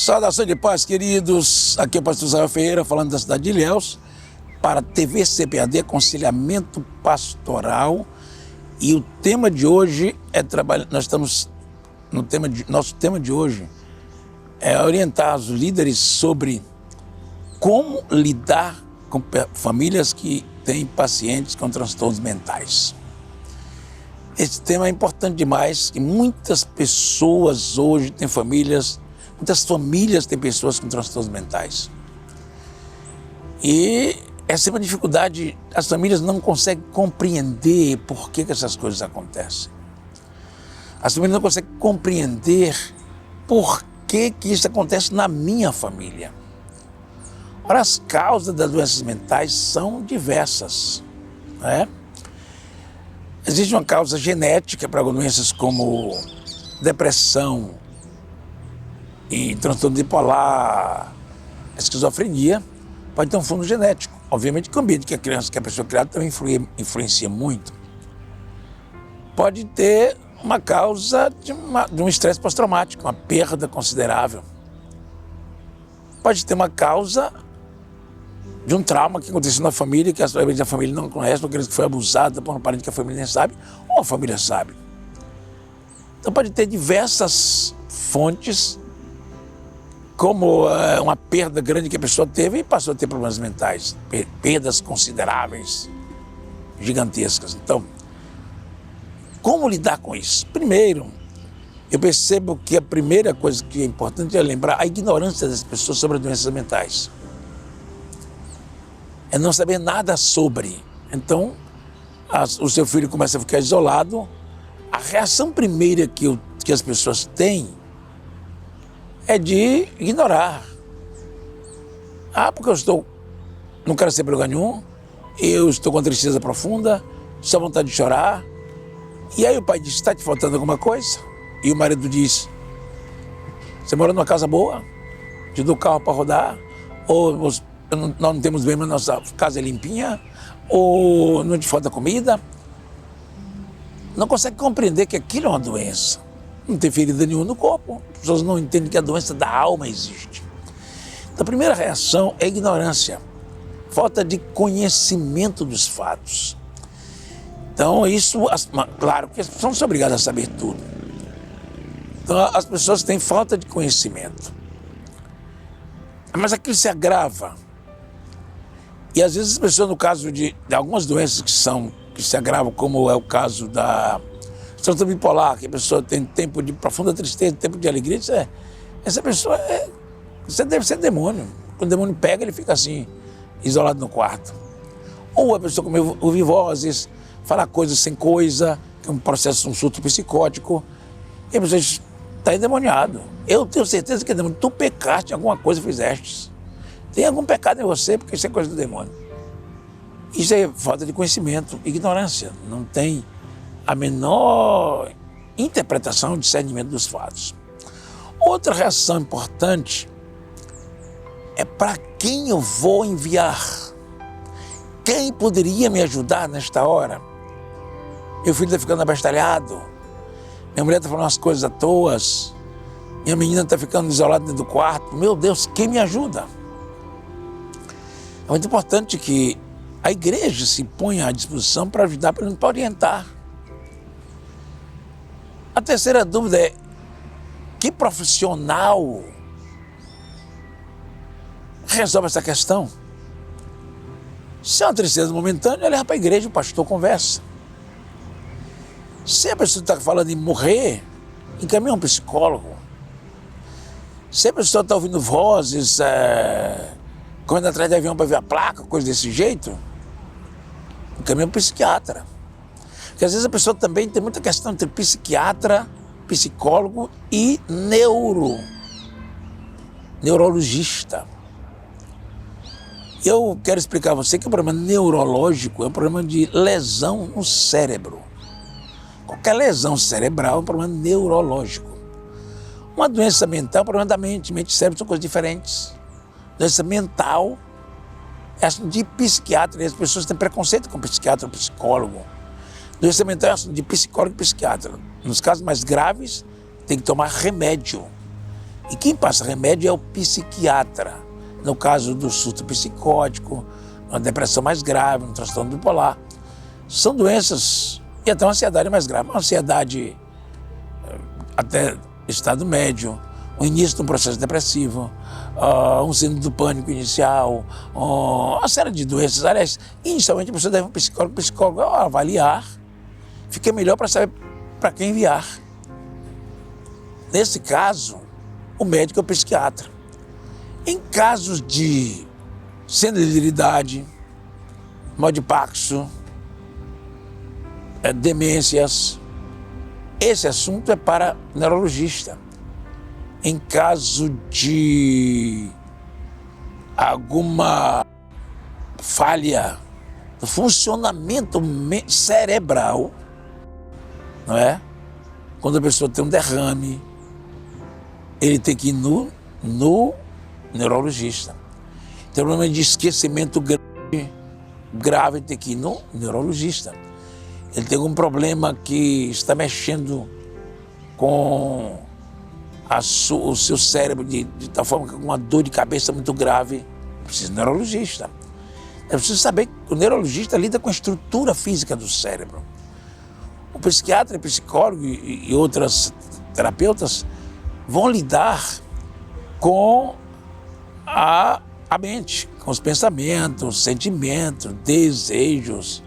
Saudação de paz, queridos. Aqui é o pastor Israel Ferreira, falando da cidade de Ilhéus, para a TV CPAD, Aconselhamento Pastoral. E o tema de hoje é trabalhar. Nós estamos no tema nosso tema de hoje é orientar os líderes sobre como lidar com famílias que têm pacientes com transtornos mentais. Esse tema é importante demais, que muitas pessoas hoje têm muitas famílias têm pessoas com transtornos mentais. E é sempre uma dificuldade, as famílias não conseguem compreender por que essas coisas acontecem. As famílias não conseguem compreender por que isso acontece na minha família. Ora, as causas das doenças mentais são diversas, né? Existe uma causa genética para doenças como depressão e transtorno bipolar, esquizofrenia, pode ter um fundo genético. Obviamente que o ambiente que a pessoa é criada também influencia muito. Pode ter uma causa de um estresse pós-traumático, uma perda considerável. Pode ter uma causa de um trauma que aconteceu na família, que a família não conhece, ou que foi abusada por um parente que a família nem sabe, ou a família sabe. Então pode ter diversas fontes, como uma perda grande que a pessoa teve e passou a ter problemas mentais, perdas consideráveis, gigantescas. Então, como lidar com isso? Primeiro, eu percebo que a primeira coisa que é importante é lembrar a ignorância das pessoas sobre as doenças mentais. É não saber nada sobre. Então, o seu filho começa a ficar isolado. A reação primeira que as pessoas têm é de ignorar. Porque não quero saber lugar nenhum, eu estou com tristeza profunda, só vontade de chorar. E aí o pai diz, está te faltando alguma coisa? E o marido diz, você mora numa casa boa? Te dou carro para rodar? Ou nós não temos bem, mas nossa casa é limpinha? Ou não te falta comida? Não consegue compreender que aquilo é uma doença. Não tem ferida nenhuma no corpo. As pessoas não entendem que a doença da alma existe. Então, a primeira reação é ignorância. Falta de conhecimento dos fatos. Então, claro que as pessoas não são obrigadas a saber tudo. Então, as pessoas têm falta de conhecimento. Mas aquilo se agrava. E às vezes as pessoas, no caso de algumas doenças que se agravam, como é o caso da transtorno bipolar, que a pessoa tem tempo de profunda tristeza, tempo de alegria, essa pessoa você deve ser demônio. Quando o demônio pega, ele fica assim, isolado no quarto. Ou a pessoa ouvir vozes, falar coisas sem coisa, que é um processo, um surto psicótico, e a pessoa está endemoniado. Eu tenho certeza que é demônio. Tu pecaste, alguma coisa fizeste. Tem algum pecado em você, porque isso é coisa do demônio. Isso é falta de conhecimento, ignorância. Não tem a menor interpretação, discernimento dos fatos. Outra reação importante é para quem eu vou enviar. Quem poderia me ajudar nesta hora? Meu filho está ficando abestalhado, minha mulher está falando umas coisas à toa, minha menina está ficando isolada dentro do quarto. Meu Deus, quem me ajuda? É muito importante que a igreja se ponha à disposição para ajudar, para orientar. A terceira dúvida é, que profissional resolve essa questão? Se é uma tristeza momentânea, leva para a igreja, o pastor conversa. Se a pessoa está falando em morrer, encaminha um psicólogo. Se a pessoa está ouvindo vozes, correndo atrás de avião para ver a placa, coisa desse jeito, encaminha um psiquiatra. Porque às vezes a pessoa também tem muita questão entre psiquiatra, psicólogo e neurologista. Eu quero explicar a você que o problema neurológico é um problema de lesão no cérebro. Qualquer lesão cerebral é um problema neurológico. Uma doença mental é um problema da mente. Mente e cérebro são coisas diferentes. Doença mental é assunto de psiquiatra, e as pessoas têm preconceito com psiquiatra ou psicólogo. Doença mental é assunto de psicólogo e psiquiatra. Nos casos mais graves, tem que tomar remédio. E quem passa remédio é o psiquiatra. No caso do surto psicótico, uma depressão mais grave, um transtorno bipolar. São doenças, e até uma ansiedade mais grave. Uma ansiedade até estado médio, o início de um processo depressivo, um síndrome do pânico inicial, uma série de doenças. Aliás, inicialmente a pessoa deve um psicólogo. O psicólogo avaliar, fica melhor para saber para quem enviar. Nesse caso, o médico é o psiquiatra. Em casos de senilidade, mal de Parkinson, demências, esse assunto é para neurologista. Em caso de alguma falha no funcionamento cerebral, não é? Quando a pessoa tem um derrame, ele tem que ir no neurologista. Tem um problema de esquecimento grave, tem que ir no neurologista. Ele tem algum problema que está mexendo com o seu cérebro de tal forma que com uma dor de cabeça muito grave, precisa de neurologista. É preciso saber que o neurologista lida com a estrutura física do cérebro. O psiquiatra, psicólogo e outras terapeutas vão lidar com a mente, com os pensamentos, sentimentos, desejos,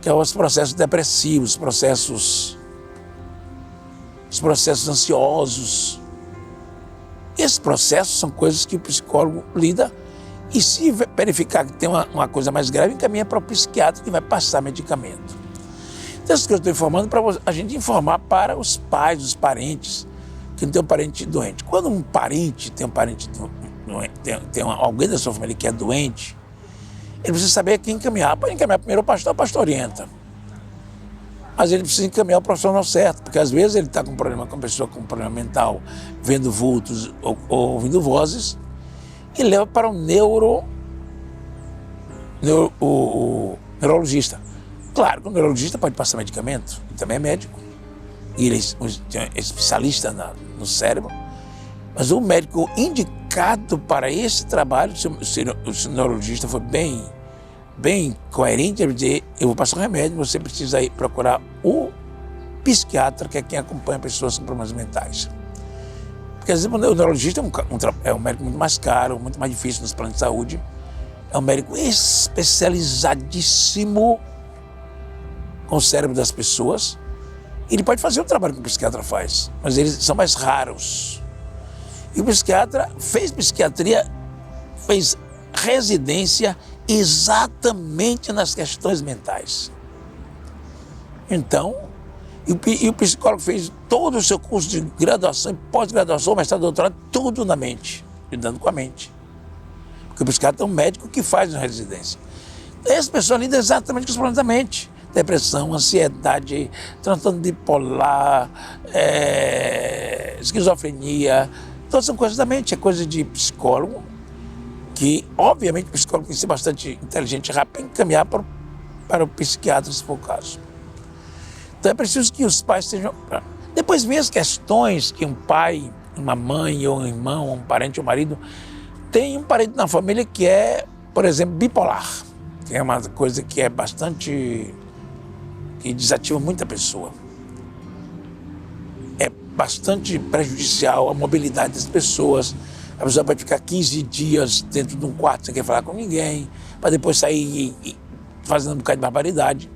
que são os processos depressivos, os processos ansiosos. Esses processos são coisas que o psicólogo lida e, se verificar que tem uma coisa mais grave, encaminha para o psiquiatra, que vai passar medicamento. Então, isso que eu estou informando para a gente informar para os pais, os parentes, que não tem um parente doente. Quando um parente tem um parente doente, tem alguém da sua família que é doente, ele precisa saber quem encaminhar. Pode encaminhar primeiro o pastor orienta. Mas ele precisa encaminhar o profissional certo, porque às vezes ele está com problema com uma pessoa com problema mental, vendo vultos ou ouvindo vozes, e leva para o neurologista. Claro que o neurologista pode passar medicamento, ele também é médico, e ele é especialista no cérebro, mas o médico indicado para esse trabalho, se o neurologista for bem coerente, ele vai dizer: eu vou passar um remédio, você precisa ir procurar o psiquiatra, que é quem acompanha pessoas com problemas mentais. Porque às vezes o neurologista é um médico muito mais caro, muito mais difícil nos planos de saúde, é um médico especializadíssimo com o cérebro das pessoas. Ele pode fazer o trabalho que o psiquiatra faz, mas eles são mais raros. E o psiquiatra fez psiquiatria, fez residência exatamente nas questões mentais. Então, e o psicólogo fez todo o seu curso de graduação, pós-graduação, mestrado, doutorado, tudo na mente, lidando com a mente. Porque o psiquiatra é um médico que faz uma residência. Essa pessoa lida exatamente com os problemas da mente. Depressão, ansiedade, transtorno bipolar, esquizofrenia, todas são coisas da mente, é coisa de psicólogo, que obviamente o psicólogo tem que ser bastante inteligente e rápido, encaminhar para o psiquiatra, se for o caso. Então é preciso que os pais sejam... Depois vem as questões que um pai, uma mãe, ou um irmão, um parente, ou um marido, tem um parente na família que é, por exemplo, bipolar, que é uma coisa que é bastante... que desativa muita pessoa. É bastante prejudicial à mobilidade das pessoas. A pessoa pode ficar 15 dias dentro de um quarto sem querer falar com ninguém, para depois sair fazendo um bocado de barbaridade,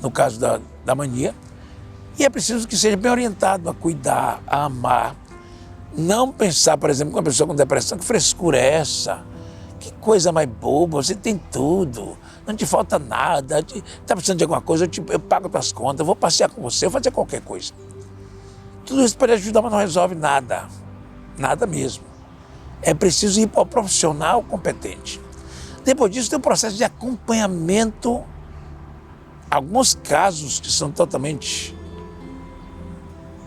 no caso da mania. E é preciso que seja bem orientado a cuidar, a amar. Não pensar, por exemplo, com uma pessoa com depressão: que frescura é essa? Que coisa mais boba, você tem tudo, não te falta nada, está precisando de alguma coisa, eu pago as tuas contas, eu vou passear com você, eu vou fazer qualquer coisa. Tudo isso pode ajudar, mas não resolve nada, nada mesmo. É preciso ir para o profissional competente. Depois disso, tem um processo de acompanhamento, alguns casos que são totalmente,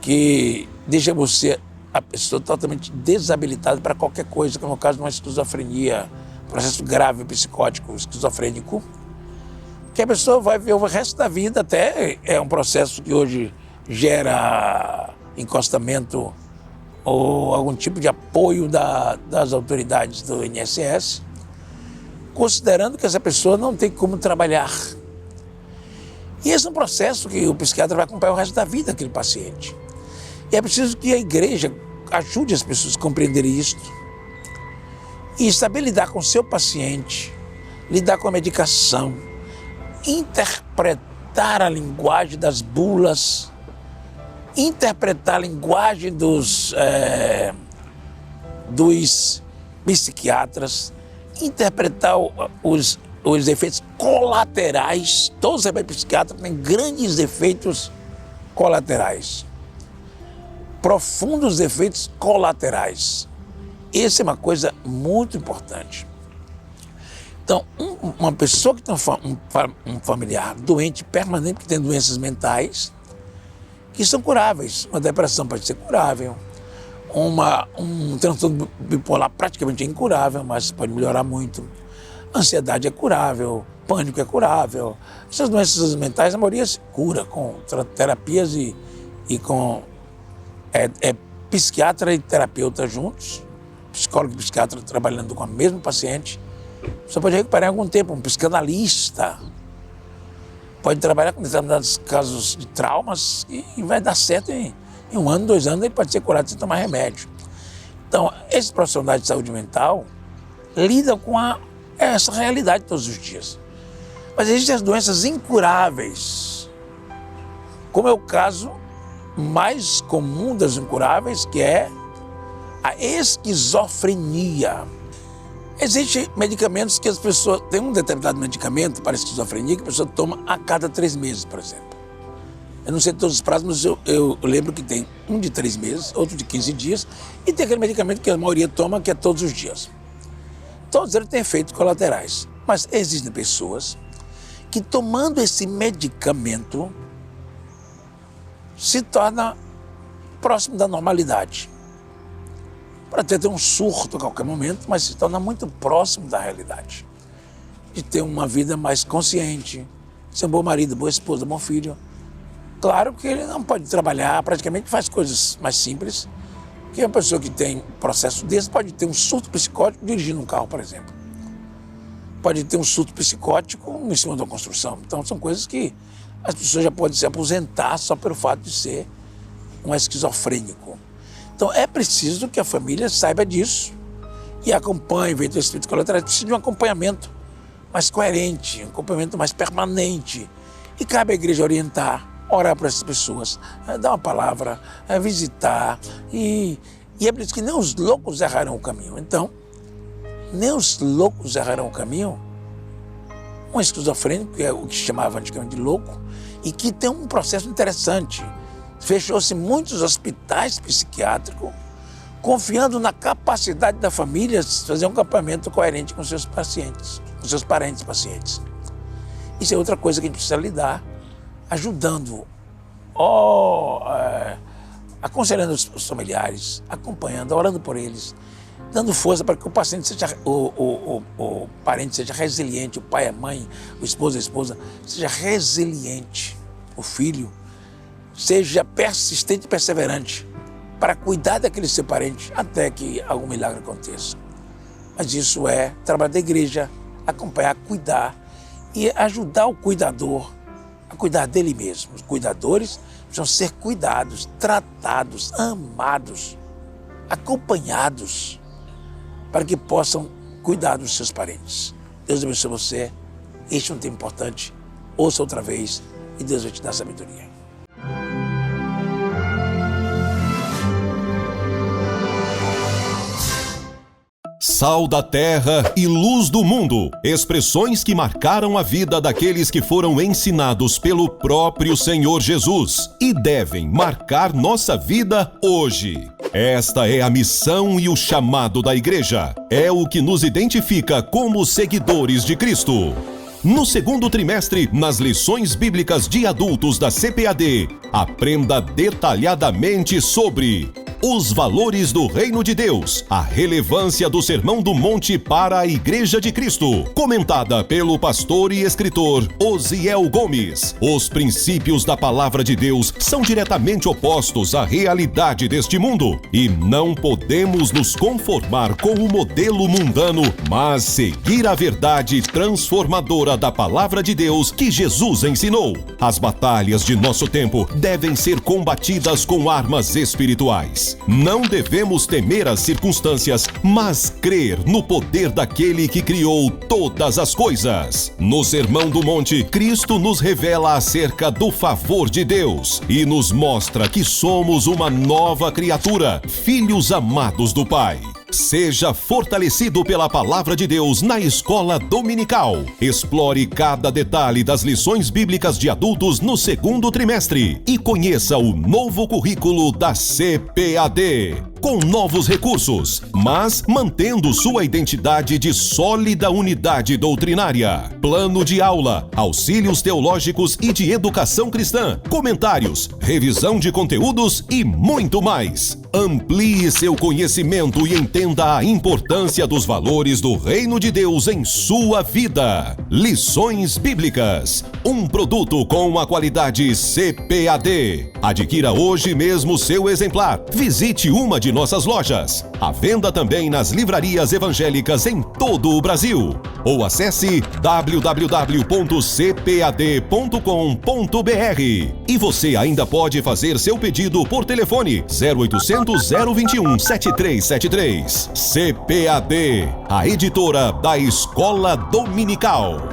que deixa a pessoa totalmente desabilitada para qualquer coisa, como é o caso de uma esquizofrenia, processo grave psicótico esquizofrênico, que a pessoa vai ver o resto da vida. Até é um processo que hoje gera encostamento ou algum tipo de apoio das autoridades do INSS, considerando que essa pessoa não tem como trabalhar. E esse é um processo que o psiquiatra vai acompanhar o resto da vida daquele paciente. E é preciso que a igreja ajude as pessoas a compreenderem isto e saber lidar com o seu paciente, lidar com a medicação, interpretar a linguagem das bulas, interpretar a linguagem dos psiquiatras, interpretar os efeitos colaterais. Todos os psiquiatras têm grandes efeitos colaterais, profundos efeitos colaterais. Essa é uma coisa muito importante. Então, uma pessoa que tem um familiar doente permanente, que tem doenças mentais, que são curáveis. Uma depressão pode ser curável, um transtorno bipolar praticamente é incurável, mas pode melhorar muito. Ansiedade é curável, pânico é curável. Essas doenças mentais, a maioria se cura com terapias e com psiquiatra e terapeuta juntos, psicólogo e psiquiatra trabalhando com o mesmo paciente. Você pode recuperar em algum tempo. Um psicanalista pode trabalhar com determinados casos de traumas e vai dar certo em 1 ano, 2 anos, ele pode ser curado sem tomar remédio. Então, esses profissionais de saúde mental lidam com essa realidade todos os dias. Mas existem as doenças incuráveis, como é o caso mais comum das incuráveis, que é a esquizofrenia. Existem medicamentos que as pessoas... Tem um determinado medicamento para a esquizofrenia que a pessoa toma a cada 3 meses, por exemplo. Eu não sei todos os prazos, mas eu lembro que tem um de 3 meses, outro de 15 dias, e tem aquele medicamento que a maioria toma, que é todos os dias. Todos eles têm efeitos colaterais. Mas existem pessoas que, tomando esse medicamento, se torna próximo da normalidade. Pode até ter um surto a qualquer momento, mas se torna muito próximo da realidade. De ter uma vida mais consciente, ser um bom marido, boa esposa, bom filho. Claro que ele não pode trabalhar, praticamente faz coisas mais simples, que uma pessoa que tem um processo desse pode ter um surto psicótico dirigindo um carro, por exemplo. Pode ter um surto psicótico em cima de uma construção. Então são coisas que as pessoas já podem se aposentar só pelo fato de ser um esquizofrênico. Então é preciso que a família saiba disso e acompanhe, veja os efeitos colaterais. Precisa de um acompanhamento mais coerente, um acompanhamento mais permanente. E cabe à igreja orientar, orar para essas pessoas, dar uma palavra, visitar. E é por isso que nem os loucos errarão o caminho. Então, nem os loucos errarão o caminho. Um esquizofrênico, que é o que se chamava antigamente de louco, e que tem um processo interessante. Fechou-se muitos hospitais psiquiátricos, confiando na capacidade da família de fazer um acompanhamento coerente com seus pacientes, com seus parentes pacientes. Isso é outra coisa que a gente precisa lidar, ajudando, aconselhando os familiares, acompanhando, orando por eles, dando força para que o paciente seja, o parente seja resiliente, o pai, a mãe, o esposo, a esposa, seja resiliente, o filho, seja persistente e perseverante para cuidar daquele seu parente até que algum milagre aconteça. Mas isso é trabalho da igreja, acompanhar, cuidar e ajudar o cuidador a cuidar dele mesmo. Os cuidadores precisam ser cuidados, tratados, amados, acompanhados, para que possam cuidar dos seus parentes. Deus abençoe você. Este é um tema importante. Ouça outra vez e Deus vai te dar sabedoria. Sal da terra e luz do mundo. Expressões que marcaram a vida daqueles que foram ensinados pelo próprio Senhor Jesus e devem marcar nossa vida hoje. Esta é a missão e o chamado da igreja. É o que nos identifica como seguidores de Cristo. No segundo trimestre, nas lições bíblicas de adultos da CPAD, aprenda detalhadamente sobre Os valores do Reino de Deus, a relevância do Sermão do Monte para a Igreja de Cristo, comentada pelo pastor e escritor Osiel Gomes. Os princípios da Palavra de Deus são diretamente opostos à realidade deste mundo e não podemos nos conformar com o modelo mundano, mas seguir a verdade transformadora da Palavra de Deus que Jesus ensinou. As batalhas de nosso tempo devem ser combatidas com armas espirituais. Não devemos temer as circunstâncias, mas crer no poder daquele que criou todas as coisas. No Sermão do Monte, Cristo nos revela acerca do favor de Deus e nos mostra que somos uma nova criatura, filhos amados do Pai. Seja fortalecido pela Palavra de Deus na Escola Dominical. Explore cada detalhe das lições bíblicas de adultos no segundo trimestre e conheça o novo currículo da CPAD. Com novos recursos, mas mantendo sua identidade de sólida unidade doutrinária. Plano de aula, auxílios teológicos e de educação cristã, comentários, revisão de conteúdos e muito mais. Amplie seu conhecimento e entenda a importância dos valores do Reino de Deus em sua vida. Lições Bíblicas, um produto com a qualidade CPAD. Adquira hoje mesmo seu exemplar. Visite uma de nossas lojas. À venda também nas livrarias evangélicas em todo o Brasil. Ou acesse www.cpad.com.br. E você ainda pode fazer seu pedido por telefone 0800 021 7373. CPAD, a editora da Escola Dominical.